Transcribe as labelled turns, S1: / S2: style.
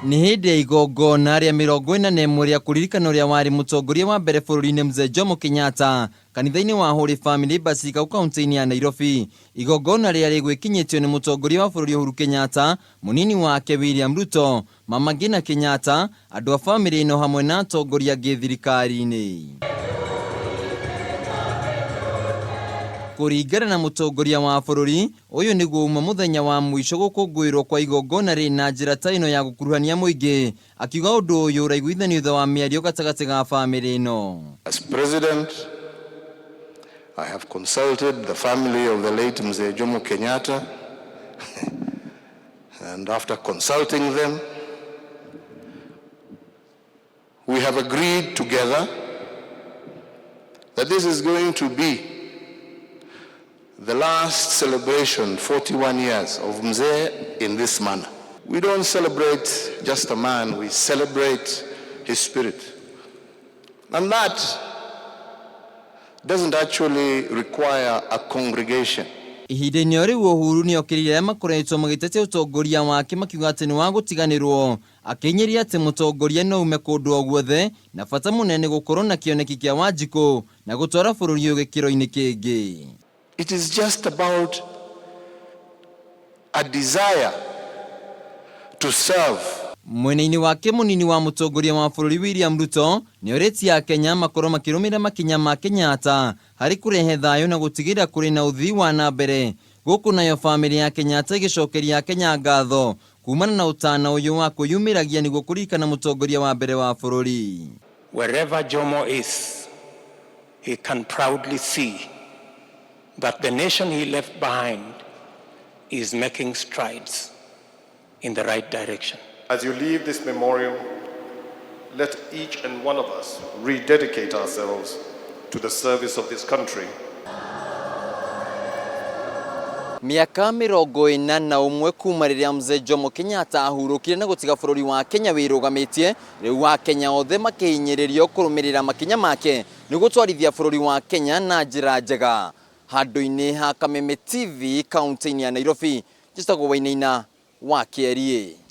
S1: Ni hindi ya igongona ria mirongo ina na imwe ria kuririkana ria wari mutongoria wa mbere bururi-ini Mzee Jomo Kenyatta kanitha-ini wa Holy Family Basilica kaunti-ini ya Nairobi. Igongona ria rigwikinyitio ni mutongoria wa bururi Uhuru Kenyatta, munini wake William Ruto, mama Ngina Kenyatta, andu a family ino hamwe na atongoria angi thirikari-ini. Kuringana na mutongoria wa bururi, uyu niguo uma muthenya wa mwisho gukungwirwo kwa igongona ri na njira ta ino ya gukuruhania muingi, akiuga undu uyu uraiguithanio thutha wa miario gatagati ga family ino.
S2: As president, I have consulted the family of the late Mzee Jomo Kenyatta and after consulting them, we have agreed together that this is going to be the last celebration, 41 years of Mzee in this manner. We don't celebrate just a man, we celebrate his spirit. And that doesn't actually require a congregation.
S1: Ihinda-ini o riu Uhuru ni okiririe makoretwo magitetea utongoria wake makiuga ati ni wa gutiganirwo, akinyiria ati mutongoria no ume kundu o guothe na bata munene gukorwo na kioneki kia Wanjiku na gutwara bururi uyu gikiro-ini kingi.
S2: It is just about a desire to serve.
S1: Mwena-ini wake munini wa mutongoria wa bururi William Ruto ni oritie Kenya makorwo makirumira makinya ma Kenyatta hari kurehe thayo na gutigira kuri na uthii wa na mbere guku nayo family ya Kenyatta igicokeria Kenya ngatho kumana na utana uyu wa kuyumiragia niguo kuririkana mutongoria wa mbere wa bururi.
S3: Wherever Jomo is, he can proudly see that the nation he left behind is making strides in the right direction.
S4: As you leave this memorial, let each and one of us rededicate ourselves to the service of this country.
S1: Miaka mirongo ina na umwe kuma riria Mzee Jomo Kenyatta ahurukire na gutiga bururi wa Kenya wirugamitie, riu wa Kenya othe makihinyiririo kurumirira makinya make ni gutwarithia bururi wa Kenya na njira njega. Handu-ini ha Kameme TV kaunti-ini ya Nairobi, njitagwo Wainaina wa Kiririkano.